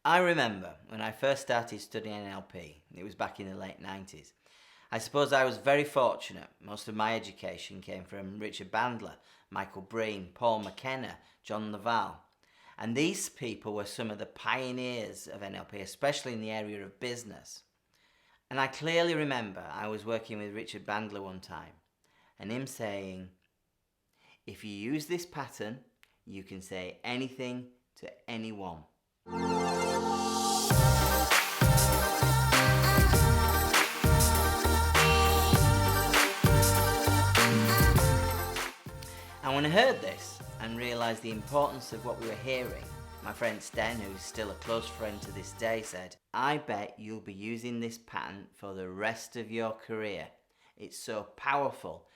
I remember when I first started studying NLP, it was back in the late 90s. I suppose I was very fortunate. Most of my education came from Richard Bandler, Michael Breen, Paul McKenna, John Laval. And these people were some of the pioneers of NLP, especially in the area of business. And I clearly remember I was working with Richard Bandler one time, and him saying, if you use this pattern, you can say anything to anyone. And when I heard this and realised the importance of what we were hearing, my friend Sten, who's still a close friend to this day, said, I bet you'll be using this pattern for the rest of your career. It's so powerful.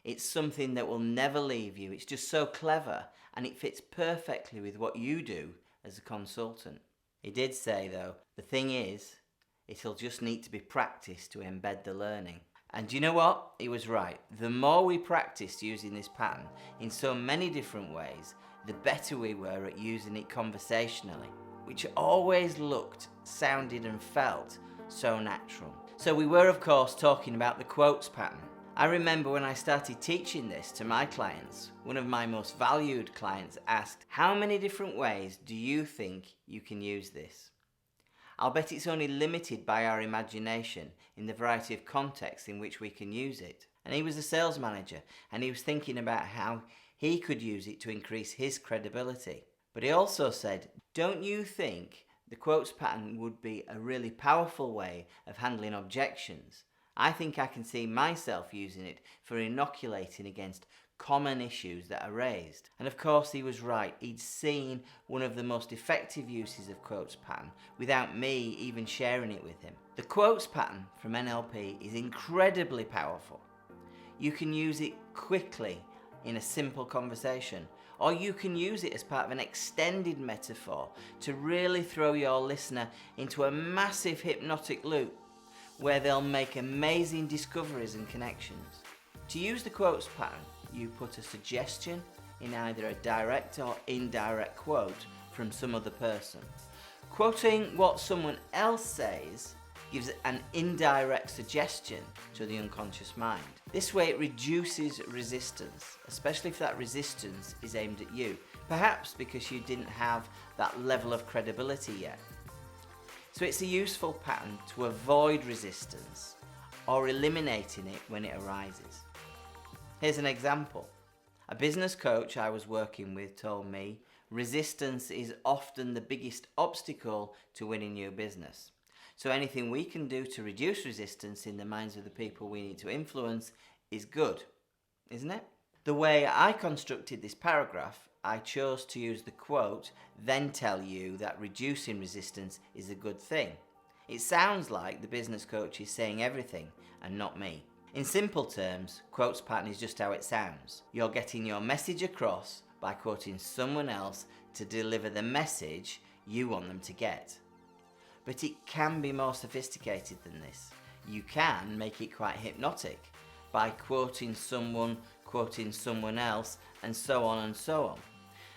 It's something that will never leave you. It's just so clever, and it fits perfectly with what you do as a consultant. He did say, though, the thing is, it'll just need to be practiced to embed the learning. And do you know what? He was right. The more we practiced using this pattern in so many different ways, the better we were at using it conversationally, which always looked, sounded and felt so natural. So we were, of course, talking about the quotes pattern. I remember when I started teaching this to my clients, one of my most valued clients asked, how many different ways do you think you can use this? I'll bet it's only limited by our imagination in the variety of contexts in which we can use it. And he was a sales manager, and he was thinking about how he could use it to increase his credibility. But he also said, don't you think the quotes pattern would be a really powerful way of handling objections? I think I can see myself using it for inoculating against common issues that are raised. And of course he was right. He'd seen one of the most effective uses of quotes pattern without me even sharing it with him. The quotes pattern from NLP is incredibly powerful. You can use it quickly in a simple conversation, or you can use it as part of an extended metaphor to really throw your listener into a massive hypnotic loop where they'll make amazing discoveries and connections. To use the quotes pattern, you put a suggestion in either a direct or indirect quote from some other person. Quoting what someone else says gives an indirect suggestion to the unconscious mind. This way it reduces resistance, especially if that resistance is aimed at you, perhaps because you didn't have that level of credibility yet. So it's a useful pattern to avoid resistance or eliminating it when it arises. Here's an example. A business coach I was working with told me resistance is often the biggest obstacle to winning new business. So anything we can do to reduce resistance in the minds of the people we need to influence is good, isn't it? The way I constructed this paragraph, I chose to use the quote, then tell you that reducing resistance is a good thing. It sounds like the business coach is saying everything and not me. In simple terms, quotes pattern is just how it sounds. You're getting your message across by quoting someone else to deliver the message you want them to get. But it can be more sophisticated than this. You can make it quite hypnotic by quoting someone else, and so on and so on.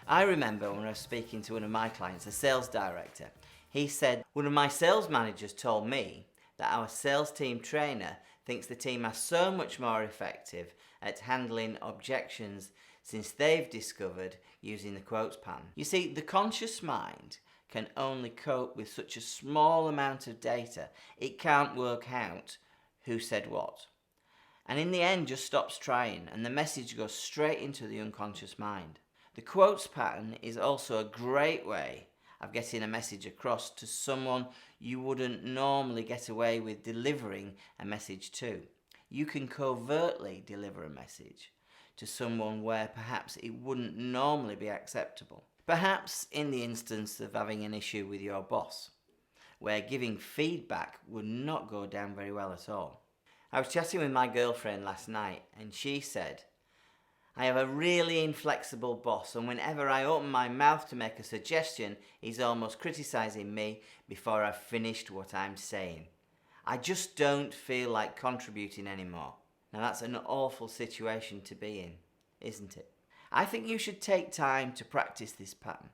I remember when I was speaking to one of my clients, a sales director, he said, one of my sales managers told me that our sales team trainer thinks the team are so much more effective at handling objections since they've discovered using the quotes pattern. You see, the conscious mind can only cope with such a small amount of data. It can't work out who said what. And in the end just stops trying, and the message goes straight into the unconscious mind. The quotes pattern is also a great way of getting a message across to someone you wouldn't normally get away with delivering a message to. You can covertly deliver a message to someone where perhaps it wouldn't normally be acceptable. Perhaps in the instance of having an issue with your boss, where giving feedback would not go down very well at all. I was chatting with my girlfriend last night, and she said, I have a really inflexible boss, and whenever I open my mouth to make a suggestion, he's almost criticising me before I've finished what I'm saying. I just don't feel like contributing anymore. Now that's an awful situation to be in, isn't it? I think you should take time to practice this pattern.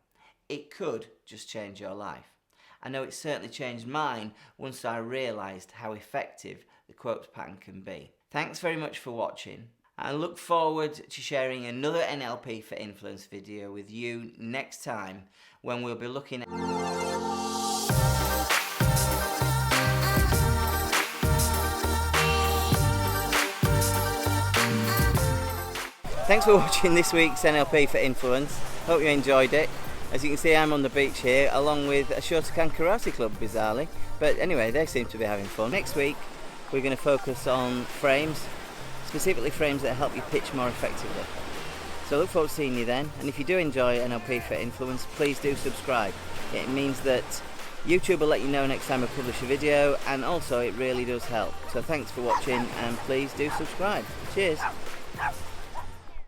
It could just change your life. I know it certainly changed mine once I realised how effective the quotes pattern can be. Thanks very much for watching. I look forward to sharing another NLP for Influence video with you next time, when we'll be looking at... Thanks for watching this week's NLP for Influence. Hope you enjoyed it. As you can see, I'm on the beach here along with a Shotokan Karate Club, bizarrely. But anyway, they seem to be having fun. Next week, we're going to focus on frames, specifically frames that help you pitch more effectively. So I look forward to seeing you then. And if you do enjoy NLP for Influence, please do subscribe. It means that YouTube will let you know next time I publish a video, and also it really does help. So thanks for watching, and please do subscribe. Cheers.